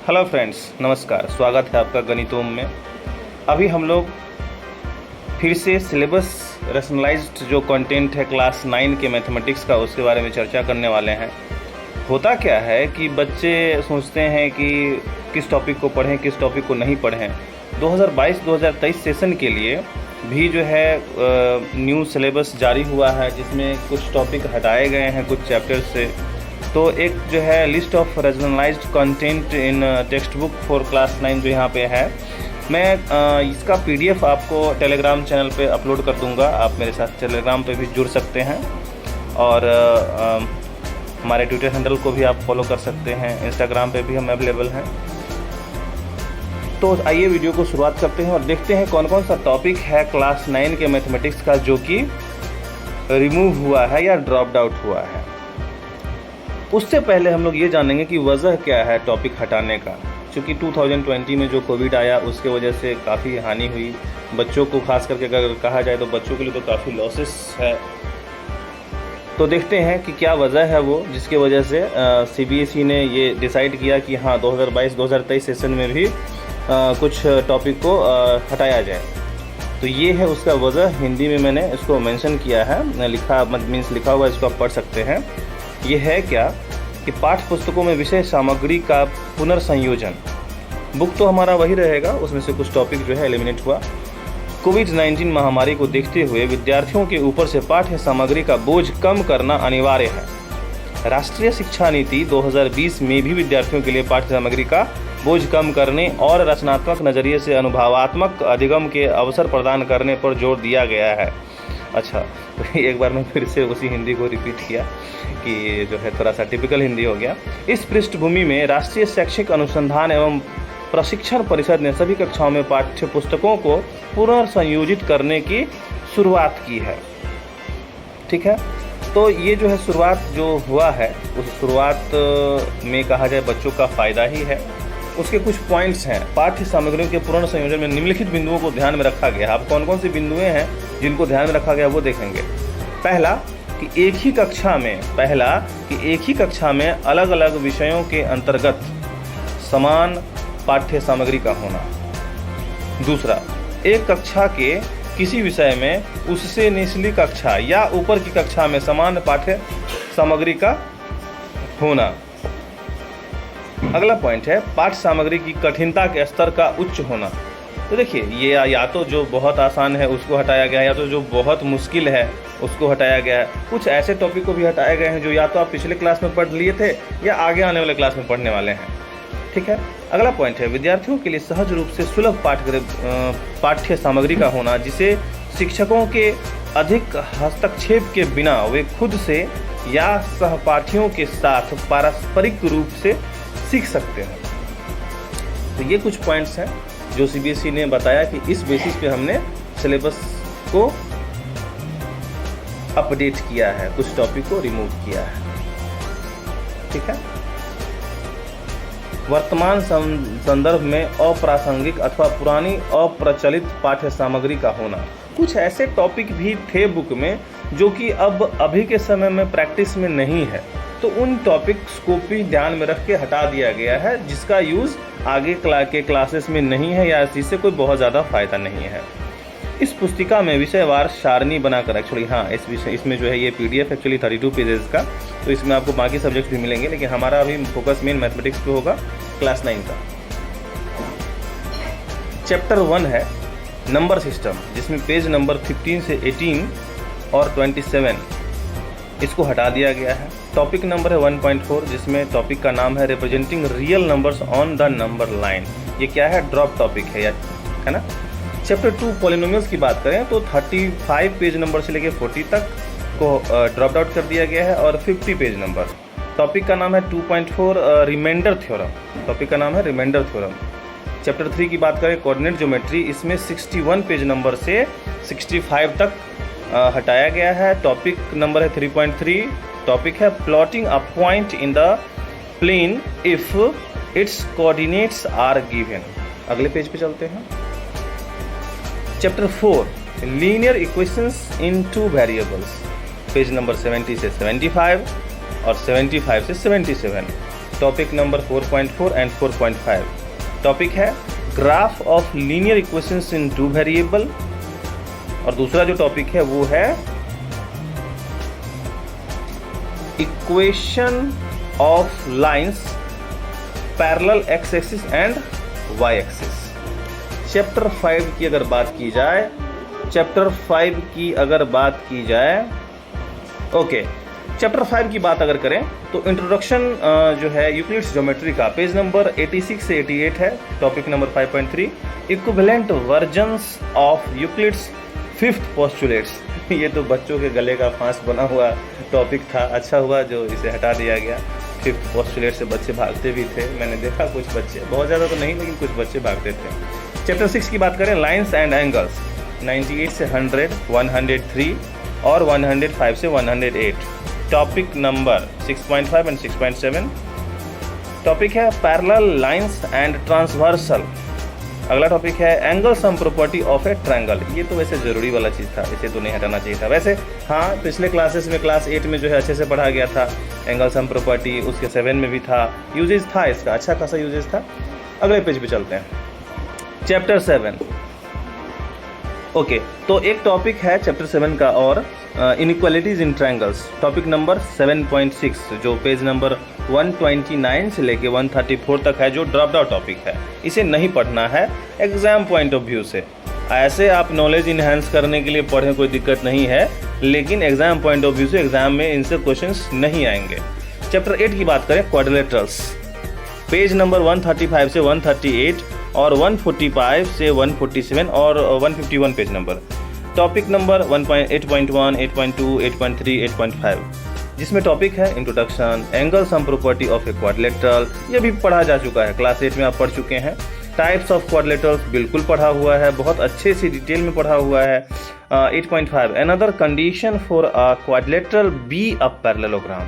Hello friends, नमस्कार। स्वागत है आपका गणितों में। अभी हम लोग फिर से सिलेबस रैशनलाइज्ड जो कंटेंट है क्लास 9 के मैथमेटिक्स का, उसके बारे में चर्चा करने वाले हैं। होता क्या है कि बच्चे सोचते हैं कि किस टॉपिक को पढ़ें, किस टॉपिक को नहीं पढ़ें। 2022-2023 सेशन के लिए भी जो है न्यू सिलेबस जारी हुआ है, जिसमें कुछ टॉपिक हटाए गए हैं कुछ चैप्टर्स से। तो एक जो है list of regionalised content in text book for class 9 जो यहाँ पे है, मैं इसका PDF आपको टेलीग्राम चैनल पे अपलोड कर दूंगा। आप मेरे साथ टेलीग्राम पे भी जुड़ सकते हैं और हमारे ट्विटर हैंडल को भी आप फॉलो कर सकते हैं। इंस्टाग्राम पे भी हम अवेलेबल हैं। तो आइए वीडियो को शुरुआत करते हैं और देखते हैं कौन कौन सा टॉपिक है क्लास 9 के मैथमेटिक्स का जो कि रिमूव हुआ है या ड्रॉप्ड आउट हुआ है। उससे पहले हम लोग ये जानेंगे कि वजह क्या है टॉपिक हटाने का। क्योंकि 2020 में जो कोविड आया उसके वजह से काफ़ी हानि हुई बच्चों को, खास करके अगर कहा जाए तो बच्चों के लिए तो काफ़ी लॉसेस है। तो देखते हैं कि क्या वजह है वो जिसके वजह से CBSE ने ये डिसाइड किया कि हाँ 2022-2023 सेशन में भी कुछ टॉपिक को हटाया जाए। तो ये है उसका वजह। हिंदी में मैंने इसको मेंशन किया है, लिखा हुआ, इसको आप पढ़ सकते हैं। ये है क्या कि पाठ्य पुस्तकों में विषय सामग्री का पुनर्संयोजन। बुक तो हमारा वही रहेगा, उसमें से कुछ टॉपिक जो है एलिमिनेट हुआ। कोविड-19 महामारी को देखते हुए विद्यार्थियों के ऊपर से पाठ्य सामग्री का बोझ कम करना अनिवार्य है। राष्ट्रीय शिक्षा नीति 2020 में भी विद्यार्थियों के लिए पाठ्य सामग्री का बोझ कम करने और रचनात्मक नजरिए से अनुभवात्मक अधिगम के अवसर प्रदान करने पर जोर दिया गया है। अच्छा, तो एक बार मैं फिर से उसी हिंदी को रिपीट किया कि जो है थोड़ा सा टिपिकल हिंदी हो गया। इस पृष्ठभूमि में राष्ट्रीय शैक्षिक अनुसंधान एवं प्रशिक्षण परिषद ने सभी कक्षाओं में पाठ्य पुस्तकों को पुनर्संयोजित करने की शुरुआत की है। ठीक है, तो ये जो है शुरुआत जो हुआ है, उस शुरुआत में कहा जाए बच्चों का फ़ायदा ही है। उसके कुछ पॉइंट्स हैं। पाठ्य सामग्रियों के पुनः संयोजन में निम्नलिखित बिंदुओं को ध्यान में रखा गया। अब कौन कौन सी बिंदुएं हैं जिनको ध्यान में रखा गया वो देखेंगे। पहला कि एक ही कक्षा में अलग अलग विषयों के अंतर्गत समान पाठ्य सामग्री का होना। दूसरा, एक कक्षा के किसी विषय में उससे निचली कक्षा या ऊपर की कक्षा में समान पाठ्य सामग्री का होना। अगला पॉइंट है पाठ्य सामग्री की कठिनता के स्तर का उच्च होना। तो देखिए, ये या तो जो बहुत आसान है उसको हटाया गया है, या तो जो बहुत मुश्किल है उसको हटाया गया है। कुछ ऐसे टॉपिक को भी हटाए गए हैं जो या तो आप पिछले क्लास में पढ़ लिए थे या आगे आने वाले क्लास में पढ़ने वाले हैं। ठीक है, अगला पॉइंट है विद्यार्थियों के लिए सहज रूप से सुलभ पाठ्य सामग्री का होना, जिसे शिक्षकों के अधिक हस्तक्षेप के बिना वे खुद से या सहपाठियों के साथ पारस्परिक रूप से सीख सकते हैं। तो ये कुछ पॉइंट्स हैं जो CBSE ने बताया कि इस बेसिस पे हमने सिलेबस को अपडेट किया है, कुछ टॉपिक को रिमूव किया है। ठीक है, वर्तमान संदर्भ में अप्रासंगिक अथवा पुरानी अप्रचलित पाठ्य सामग्री का होना। कुछ ऐसे टॉपिक भी थे बुक में जो कि अब अभी के समय में प्रैक्टिस में नहीं है, तो उन टॉपिक्स को भी ध्यान में रख के हटा दिया गया है, जिसका यूज़ आगे के क्लासेस में नहीं है या इससे कोई बहुत ज़्यादा फ़ायदा नहीं है। इस पुस्तिका में विषयवार सारणी बनाकर, एक्चुअली हाँ इसमें जो है ये PDF एक्चुअली 32 पेजेस का, तो इसमें आपको बाकी सब्जेक्ट भी मिलेंगे, लेकिन हमारा अभी फोकस मेन मैथमेटिक्स पे होगा क्लास 9 का। चैप्टर 1 है नंबर सिस्टम, जिसमें पेज नंबर 15 से 18 और 27 इसको हटा दिया गया है। टॉपिक नंबर है 1.4, जिसमें टॉपिक का नाम है representing real numbers on the number line. ये क्या है, ड्रॉप टॉपिक है ना। चैप्टर 2 पॉलिनोमियल्स की बात करें तो 35 पेज नंबर से लेकर 40 तक को ड्रॉप आउट कर दिया गया है, और 50 पेज नंबर। टॉपिक का नाम है 2.4 रिमाइंडर थ्योरम। टॉपिक का नाम है रिमाइंडर थ्योरम। चैप्टर 3 की बात करें कोऑर्डिनेट ज्योमेट्री, इसमें 61 पेज नंबर से 65 तक हटाया गया है। टॉपिक नंबर है 3.3। टॉपिक है plotting a point in the plane if its coordinates are given. अगले पेज पे चलते हैं। Chapter 4 linear equations in 2 variables, page number 70 से 75 और 75 से 77। Topic number 4.4 and 4.5। टॉपिक है graph of linear equations in 2 variable, और दूसरा जो टॉपिक है वो है equation of lines parallel X axis and Y axis. Chapter 5 की अगर बात की जाए, ओके, चैप्टर 5 की बात अगर करें तो इंट्रोडक्शन जो है यूक्लिड्स ज्योमेट्री का पेज नंबर 86 से 88 है। Topic number 5.3 equivalent versions of Euclid's fifth postulates. ये तो बच्चों के गले का फांस बना हुआ टॉपिक था, अच्छा हुआ जो इसे हटा दिया गया। फिफ्थ पोस्टुलेट से बच्चे भागते भी थे, मैंने देखा कुछ बच्चे, बहुत ज़्यादा तो नहीं लेकिन कुछ बच्चे भागते थे। चैप्टर 6 की बात करें लाइन्स एंड एंगल्स, 98 से 100, 103 और 105 से 108। टॉपिक नंबर 6.5 एंड 6.7 टॉपिक है पैरेलल लाइंस एंड ट्रांसवर्सल। अगला टॉपिक है angle sum property of A triangle. ये तो वैसे ज़रूरी वाला चीज़ था, इसे तो नहीं हटाना चाहिए था। वैसे हाँ, पिछले क्लासेस में क्लास 8 में जो है अच्छे से पढ़ा गया था एंगल सम प्रॉपर्टी, उसके 7 में भी था, यूजेज था इसका, अच्छा खासा यूजेज था। अगले पेज पे चलते हैं, चैप्टर 7। ओके, तो एक टॉपिक है चैप्टर 7 का और इनइक्वालिटीज इन ट्रायंगल्स, टॉपिक नंबर 7.6 जो पेज नंबर 129 से लेके 134 तक है, जो ड्रॉप आउट टॉपिक है। इसे नहीं पढ़ना है एग्जाम पॉइंट ऑफ व्यू से। ऐसे आप नॉलेज इन्हेंस करने के लिए पढ़ें, कोई दिक्कत नहीं है, लेकिन एग्जाम पॉइंट ऑफ व्यू से एग्जाम में इनसे क्वेश्चंस नहीं आएंगे। चैप्टर 8 की बात करें क्वाड्रिलेटरल्स, पेज नंबर 135 से 138 और 145 से 147 और 151 पेज नंबर। टॉपिक नंबर 8.1, 8.2, 8.3, 8.5, जिसमें टॉपिक है introduction, angle sum property of a quadrilateral. ये भी पढ़ा जा चुका है, क्लास 8 में आप पढ़ चुके हैं। टाइप्स ऑफ क्वाड्रिलेटरल्स बिल्कुल पढ़ा हुआ है, बहुत अच्छे से डिटेल में पढ़ा हुआ है। 8.5 another condition for a quadrilateral be a parallelogram,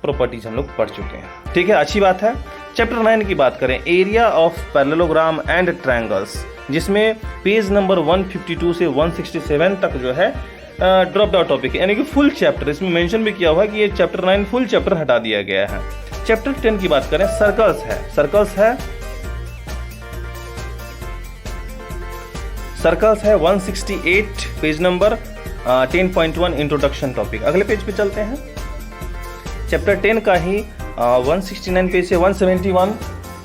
properties हम लोग पढ़ चुके हैं, ठीक है, अच्छी बात है। चैप्टर 9 की बात करें area of parallelogram and triangles, जिसमें पेज नंबर 152 से 167 तक जो है ड्रॉप आउट टॉपिक है, यानी कि फुल चैप्टर। इसमें मेंशन भी किया हुआ है कि ये चैप्टर 9 फुल चैप्टर हटा दिया गया है। चैप्टर 10 की बात करें सर्कल्स है, सर्कल्स है 168 पेज नंबर 10.1 इंट्रोडक्शन टॉपिक। अगले पेज पे चलते हैं, चैप्टर 10 का ही 169 पेज से 171,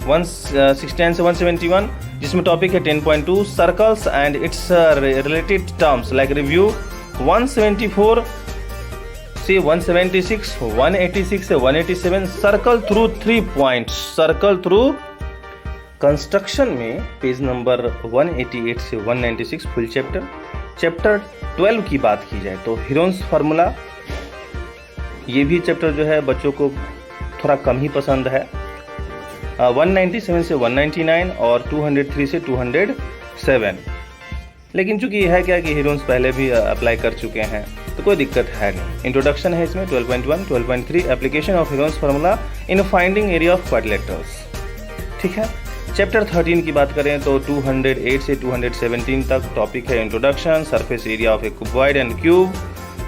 169 से 171, जिसमें टॉपिक है 10.2 circles and it's related terms like review. 174 से 176, 186 से 187 circle through 3 points, circle through construction में पेज नंबर 188 से 196 फुल चैप्टर। चैप्टर 12 की बात की जाए तो हीरोन्स फार्मूला, ये भी चैप्टर जो है बच्चों को थोड़ा कम ही पसंद है। 197 से 199 और 203 से 207, लेकिन चूंकि यह है क्या कि हीरोन्स पहले भी अप्लाई कर चुके हैं तो कोई दिक्कत है नहीं। इंट्रोडक्शन है इसमें 12.1, 12.3 application of Heron's formula in finding area of quadrilaterals, ठीक है। चैप्टर 13 की बात करें तो 208 से 217 तक टॉपिक है introduction, surface area of A cuboid and cube.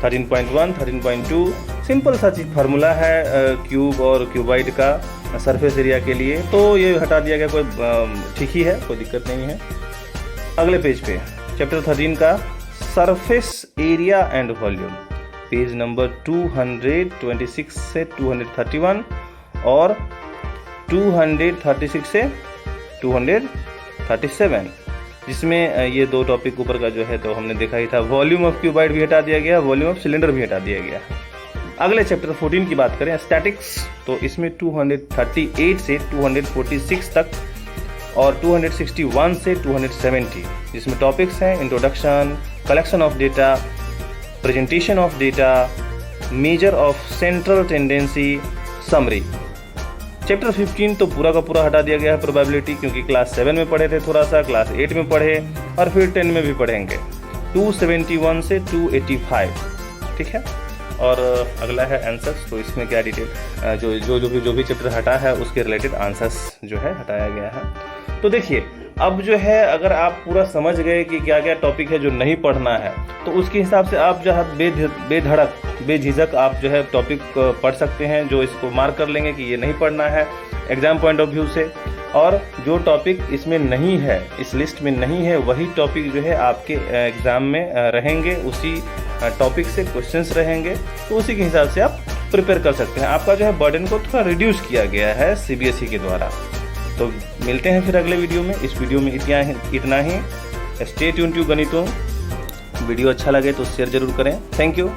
13.1, 13.2 simple सा चीज फार्मूला है क्यूब और क्यूबॉइड का सरफेस एरिया के लिए, तो ये हटा दिया गया, कोई ठीक ही है, कोई दिक्कत नहीं है। अगले पेज पे चैप्टर 13 का surface area and volume, page number 226 से 231 और 236 से 237, जिसमें ये दो टॉपिक ऊपर का जो है तो हमने देखा ही था। वॉल्यूम ऑफ क्यूबॉइड भी हटा दिया गया, वॉल्यूम ऑफ सिलेंडर भी हटा दिया गया। अगले चैप्टर 14 की बात करें स्टैटिक्स, तो इसमें 238 से 246 तक और 261 से 270, जिसमें टॉपिक्स हैं introduction, collection of data, presentation of data, measure of central tendency, summary. Chapter 15 तो पूरा का पूरा हटा दिया गया है प्रोबेबिलिटी, क्योंकि क्लास 7 में पढ़े थे थोड़ा सा, क्लास 8 में पढ़े और फिर 10 में भी पढ़ेंगे। 271 से 285, ठीक है। और अगला है आंसर्स, तो इसमें क्या डिटेल जो भी चैप्टर हटा है उसके रिलेटेड आंसर्स जो है हटाया गया है। तो देखिए, अब जो है अगर आप पूरा समझ गए कि क्या क्या टॉपिक है जो नहीं पढ़ना है, तो उसके हिसाब से आप जो है बेधड़क बेझिझक आप जो है टॉपिक पढ़ सकते हैं, जो इसको मार्क कर लेंगे कि ये नहीं पढ़ना है एग्ज़ाम पॉइंट ऑफ व्यू से। और जो टॉपिक इसमें नहीं है, इस लिस्ट में नहीं है, वही टॉपिक जो है आपके एग्ज़ाम में रहेंगे, उसी टॉपिक से क्वेश्चंस रहेंगे, तो उसी के हिसाब से आप प्रिपेयर कर सकते हैं। आपका जो है बर्डन को थोड़ा रिड्यूस किया गया है सीबीएसई के द्वारा। तो मिलते हैं फिर अगले वीडियो में। इस वीडियो में इतना ही। स्टे ट्यून टू गणितों। वीडियो अच्छा लगे तो शेयर जरूर करें। Thank you.